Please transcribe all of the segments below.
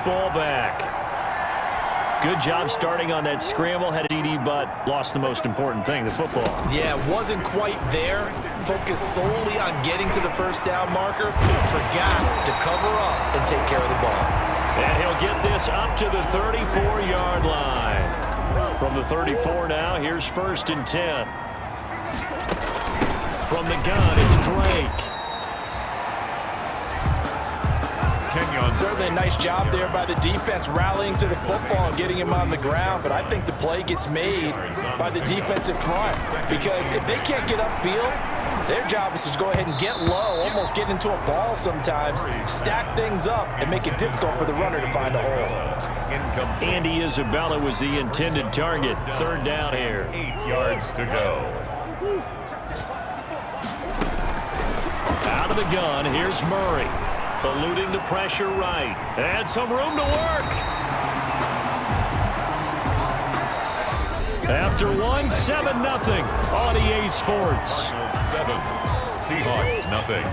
ball back. Good job starting on that scramble. Had a TD, but lost the most important thing, the football. Yeah, wasn't quite there. Focused solely on getting to the first down marker. Forgot to cover up and take care of the ball. And he'll get this up to the 34-yard line. From the 34 now, here's 1st and 10. From the gun, it's Drake. Certainly a nice job there by the defense rallying to the football and getting him on the ground, but I think the play gets made by the defensive front because if they can't get upfield, their job is to go ahead and get low, almost get into a ball sometimes, stack things up, and make it difficult for the runner to find a hole. Andy Isabella was the intended target. 3rd down here. 8 yards to go. Out of the gun, here's Murray. Eluding the pressure right. And some room to work. After 1, 7-0 on EA Sports. 7. Seahawks, nothing.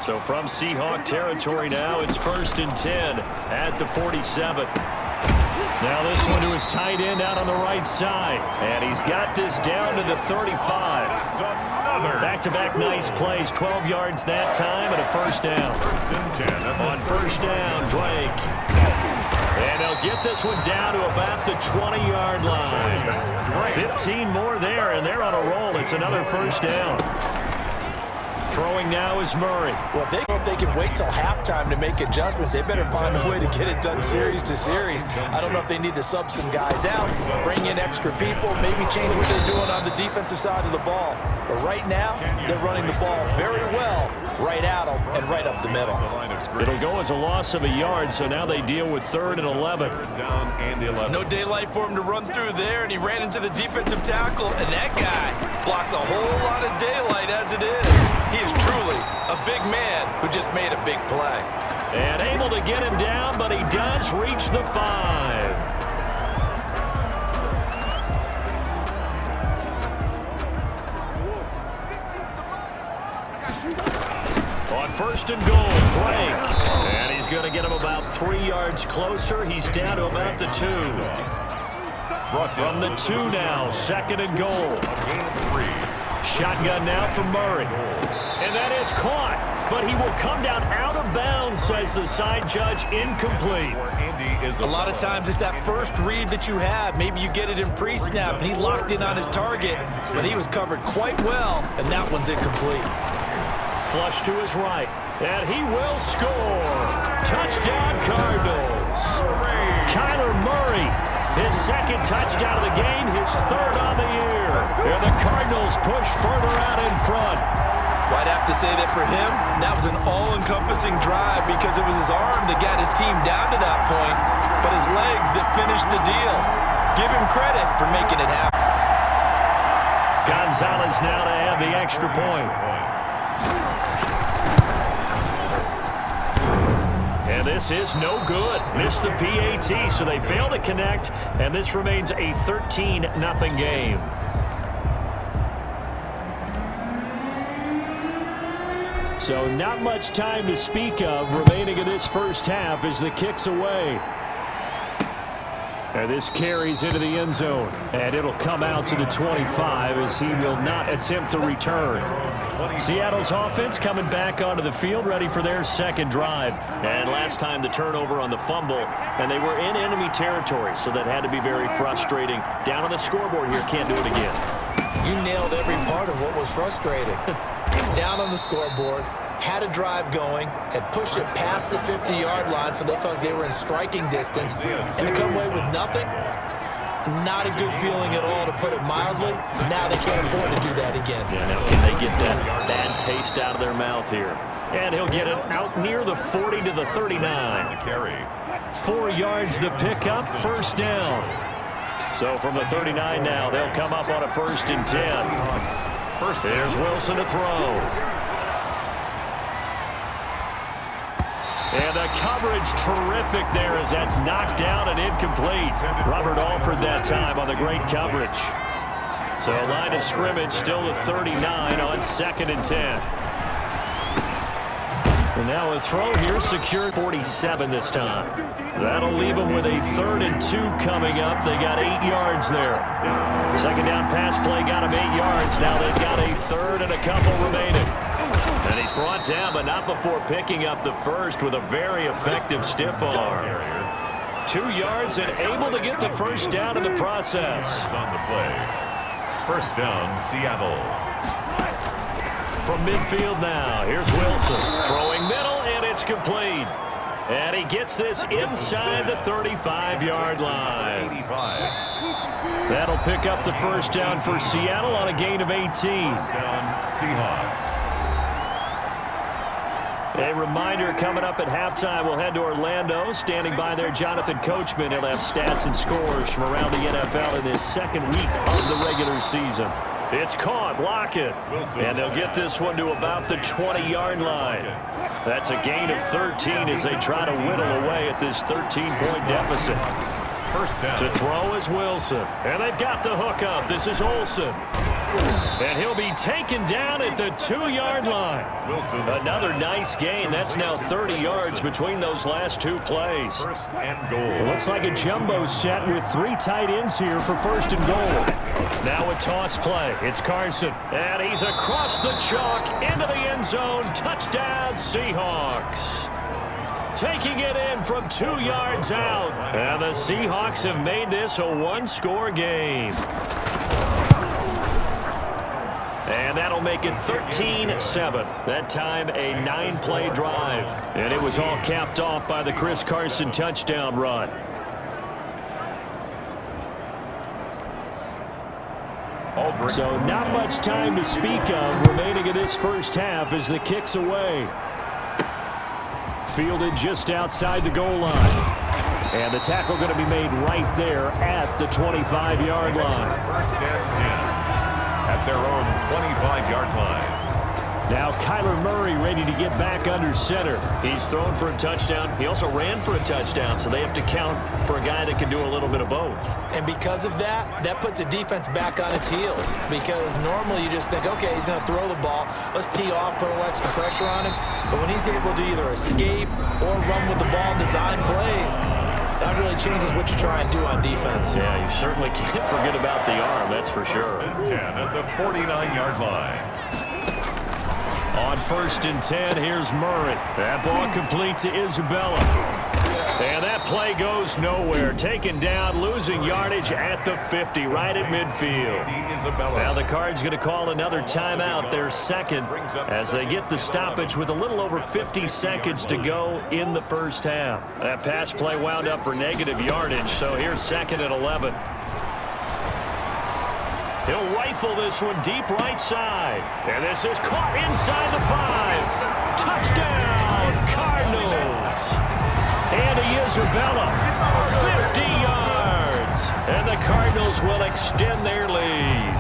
So from Seahawk territory now, it's 1st and 10 at the 47. Now this one to his tight end out on the right side. And he's got this down to the 35. Back-to-back nice plays. 12 yards that time and a 1st down. 1st and 10. On 1st down, Drake. And they'll get this one down to about the 20-yard line. 15 more there, and they're on a roll. It's another 1st down. Throwing now is Murray. Well, if they can wait till halftime to make adjustments, they better find a way to get it done series to series. I don't know if they need to sub some guys out, bring in extra people, maybe change what they're doing on the defensive side of the ball. But right now, they're running the ball very well right at them and right up the middle. It'll go as a loss of a yard, so now they deal with 3rd and 11. Down and 11. No daylight for him to run through there, and he ran into the defensive tackle, and that guy blocks a whole lot of daylight as it is. He is truly a big man who just made a big play. And able to get him down, but he does reach the 5. On 1st and goal, Drake. And he's going to get him about 3 yards closer. He's down to about the 2. From the 2 now, 2nd and goal. Shotgun now for Murray. And that is caught, but he will come down out of bounds, says the side judge, incomplete. A lot of times it's that first read that you have. Maybe you get it in pre-snap, and he locked in on his target, but he was covered quite well, and that one's incomplete. Flush to his right, and he will score. Touchdown, Cardinals. Kyler Murray, his 2nd touchdown of the game, his 3rd on the year. And the Cardinals push further out in front. Well, I'd have to say that for him, that was an all-encompassing drive because it was his arm that got his team down to that point, but his legs that finished the deal. Give him credit for making it happen. Gonzalez now to add the extra point. And this is no good. Missed the PAT, so they fail to connect, and this remains a 13-0 game. So not much time to speak of remaining in this first half as the kick's away. And this carries into the end zone. And it'll come out to the 25 as he will not attempt to return. Seattle's offense coming back onto the field, ready for their 2nd drive. And last time the turnover on the fumble, and they were in enemy territory, so that had to be very frustrating. Down on the scoreboard here, can't do it again. You nailed every part of what was frustrating. Down on the scoreboard, had a drive going, had pushed it past the 50-yard line so they felt like they were in striking distance, and to come away with nothing, not a good feeling at all, to put it mildly. Now they can't afford to do that again. Yeah, now can they get that bad taste out of their mouth here? And he'll get it out near the 40 to the 39. 4 yards the pickup, 1st down. So from the 39 now, they'll come up on a 1st and 10. There's Wilson to throw. And the coverage terrific there as that's knocked down and incomplete. Robert Alford that time on the great coverage. So line of scrimmage still the 39 on 2nd and 10. And now a throw here, secured 47 this time. That'll leave them with a 3rd and 2 coming up. They got 8 yards there. Second down pass play got them 8 yards. Now they've got a 3rd and a couple remaining. And he's brought down, but not before picking up the first with a very effective stiff arm. 2 yards and able to get the first down in the process. On the play. First down, Seattle. From midfield now, here's Wilson. Throwing middle, and it's complete. And he gets this inside the 35-yard line. 85. That'll pick up the first down for Seattle on a gain of 18. First down, Seahawks. A reminder, coming up at halftime, we'll head to Orlando. Standing by there, Jonathan Coachman. He'll have stats and scores from around the NFL in this second week of the regular season. It's caught, block it, and they'll get this one to about the 20-yard line. That's a gain of 13 as they try to whittle away at this 13-point deficit. First down. To throw is Wilson, and they've got the hook up. This is Olsen. And he'll be taken down at the 2-yard line. Wilson. Another nice gain. That's now 30 yards between those last 2 plays. First and goal. It looks like a jumbo set with 3 tight ends here for first and goal. Now a toss play. It's Carson. And he's across the chalk into the end zone. Touchdown, Seahawks. Taking it in from 2 yards out. And the Seahawks have made this a 1-score game. And that'll make it 13-7. That time a 9-play drive. And it was all capped off by the Chris Carson touchdown run. So not much time to speak of remaining in this first half as the kick's away. Fielded just outside the goal line. And the tackle going to be made right there at the 25-yard line. First and 10. At their own 25-yard line. Now Kyler Murray ready to get back under center. He's thrown for a touchdown. He also ran for a touchdown, so they have to count for a guy that can do a little bit of both. And because of that, that puts a defense back on its heels. Because normally you just think, okay, he's going to throw the ball. Let's tee off, put a little extra pressure on him. But when he's able to either escape or run with the ball and design plays, that really changes what you try and do on defense. Yeah, you certainly can't forget about the arm, that's for sure. First and 10 at the 49-yard line. On first and 10, here's Murray. That ball complete to Isabella. And that play goes nowhere. Taken down, losing yardage at the 50, right at midfield. Now the Cards going to call another timeout, their second, as they get the stoppage with a little over 50 seconds to go in the first half. That pass play wound up for negative yardage, so here's second and 11. He'll rifle this one deep right side. And this is caught inside the 5. Touchdown, Cardinals. Andy Isabella, 50 yards. And the Cardinals will extend their lead.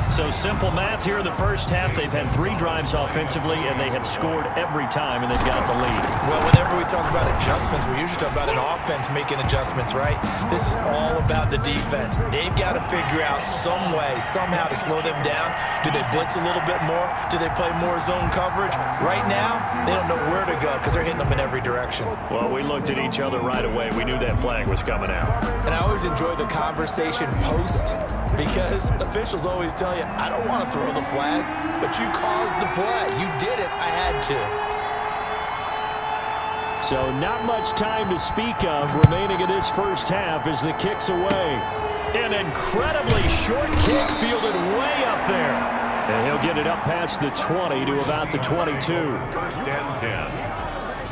So simple math here in the first half. They've had 3 drives offensively, and they have scored every time, and they've got the lead. Well, whenever we talk about adjustments, we usually talk about an offense making adjustments, right? This is all about the defense. They've got to figure out some way, somehow to slow them down. Do they blitz a little bit more? Do they play more zone coverage? Right now, they don't know where to go because they're hitting them in every direction. Well, we looked at each other right away. We knew that flag was coming out. And I always enjoy the conversation post, because officials always tell you, I don't want to throw the flag, but you caused the play. You did it. I had to. So not much time to speak of remaining in this first half as the kick's away. An incredibly short kick fielded way up there. And he'll get it up past the 20 to about the 22. First and 10.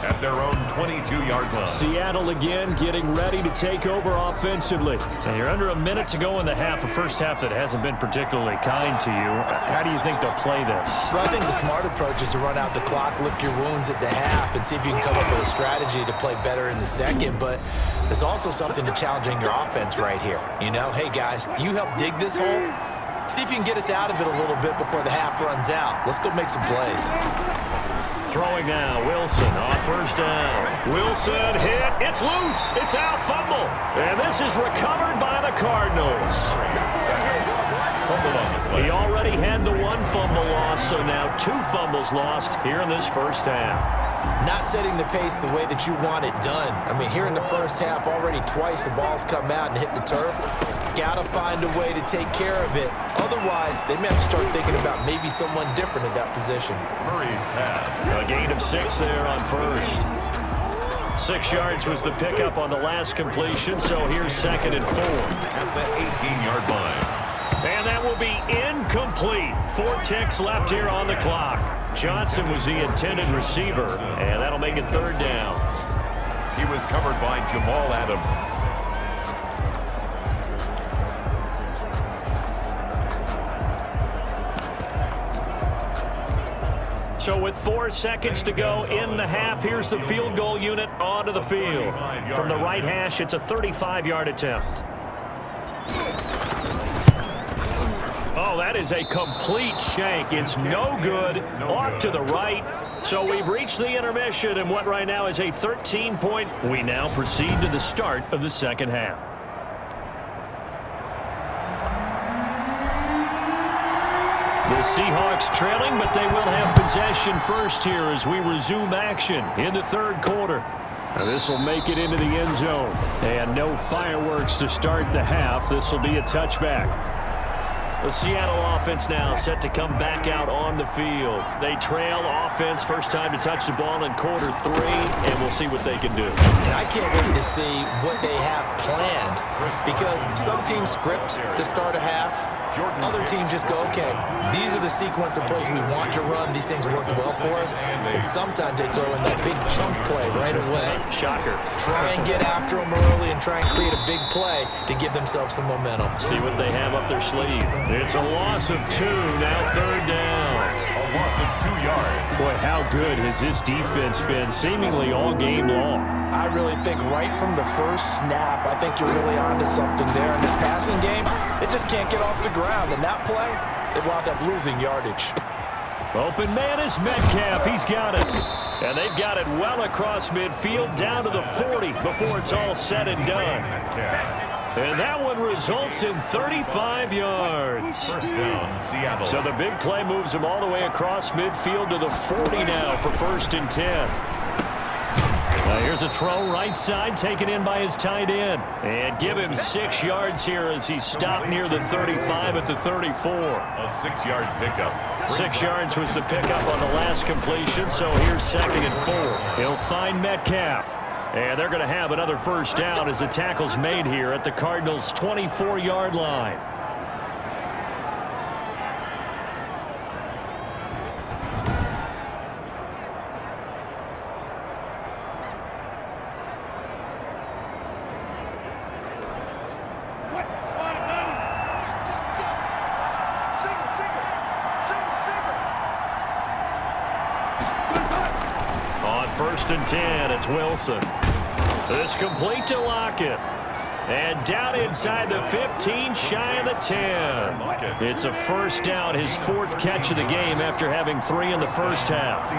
At their own 22-yard line. Seattle again getting ready to take over offensively. And you're under a minute to go in the half, a first half that hasn't been particularly kind to you. How do you think they'll play this? Well, I think the smart approach is to run out the clock, lick your wounds at the half, and see if you can come up with a strategy to play better in the second. But there's also something to challenging your offense right here. You know, hey, guys, you help dig this hole. See if you can get us out of it a little bit before the half runs out. Let's go make some plays. Throwing now, Wilson on first down. Wilson hit, it's loose, it's out, fumble. And this is recovered by the Cardinals. fumble on the play. He already had the one fumble loss, so now 2 fumbles lost here in this first half. Not setting the pace the way that you want it done. I mean, here in the first half, already twice the ball's come out and hit the turf. Got to find a way to take care of it. Otherwise, they may have to start thinking about maybe someone different at that position. Murray's pass. A gain of 6 there on first. 6 yards was the pickup on the last completion, so here's 2nd and 4. At the 18-yard line. And that will be incomplete. 4 ticks left here on the clock. Johnson was the intended receiver, and that'll make it 3rd down. He was covered by Jamal Adams. So with 4 seconds to go in the half, here's the field goal unit onto the field. From the right hash, it's a 35-yard attempt. Oh, that is a complete shank. It's no good. Off to the right. So we've reached the intermission, and what right now is a 13-point. We now proceed to the start of the second half. The Seahawks trailing, but they will have possession first here as we resume action in the 3rd quarter. This will make it into the end zone. And no fireworks to start the half. This will be a touchback. The Seattle offense now set to come back out on the field. They trail offense, first time to touch the ball in quarter 3, and we'll see what they can do. And I can't wait to see what they have planned, because some teams script to start a half. Other teams just go, okay, these are the sequence of plays we want to run. These things worked well for us. And sometimes they throw in that big chunk play right away. Shocker. Try and get after them early and try and create a big play to give themselves some momentum. See what they have up their sleeve. It's a loss of 2, now 3rd down. A loss of 2 yards. Boy, how good has this defense been seemingly all game long? I really think right from the first snap, I think you're really onto something there. In this passing game, it just can't get off the ground. And that play, they wound up losing yardage. Open man is Metcalf. He's got it. And they've got it well across midfield down to the 40 before it's all said and done. And that one results in 35 yards. First down, Seattle. So the big play moves him all the way across midfield to the 40 now for 1st and 10. Here's a throw right side taken in by his tight end. And give him 6 yards here as he stopped near the 35 at the 34. A 6-yard pickup. 6 yards was the pickup on the last completion, so here's 2nd and 4. He'll find Metcalf. And they're going to have another first down as the tackle's made here at the Cardinals' 24-yard line. On 1st and 10, it's Wilson. It's complete to Lockett. And down inside the 15, shy of the 10. It's a first down, his 4th catch of the game after having 3 in the first half.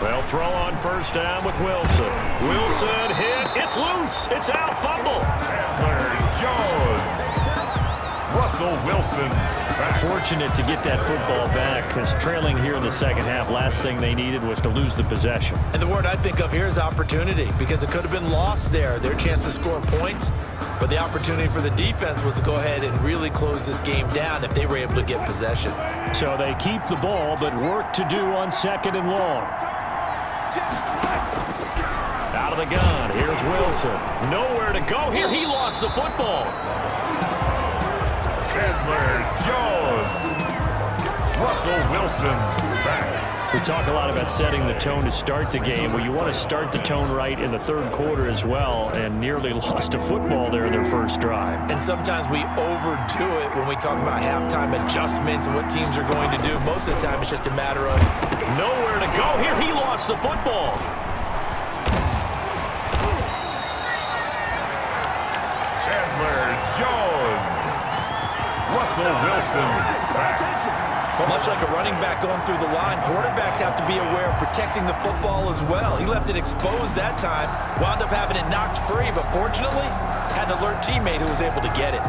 They'll throw on first down with Wilson. Wilson hit. It's loose. It's out. Fumble. Chandler Jones. Russell Wilson sacked. Fortunate to get that football back, because trailing here in the second half, last thing they needed was to lose the possession. And the word I think of here is opportunity, because it could have been lost there, their chance to score points. But the opportunity for the defense was to go ahead and really close this game down if they were able to get possession. So they keep the ball, but work to do on 2nd and long. Out of the gun, here's Wilson. Nowhere to go here. He lost the football. Chandler Jones. Russell Wilson sacked. We talk a lot about setting the tone to start the game. Well, you want to start the tone right in the 3rd quarter as well, and nearly lost a football there in their first drive. And sometimes we overdo it when we talk about halftime adjustments and what teams are going to do. Most of the time, it's just a matter of nowhere to go here. He lost the football. Chandler Jones. Russell Wilson sacked. Much like a running back going through the line, quarterbacks have to be aware of protecting the football as well. He left it exposed that time, wound up having it knocked free, but fortunately, had an alert teammate who was able to get it.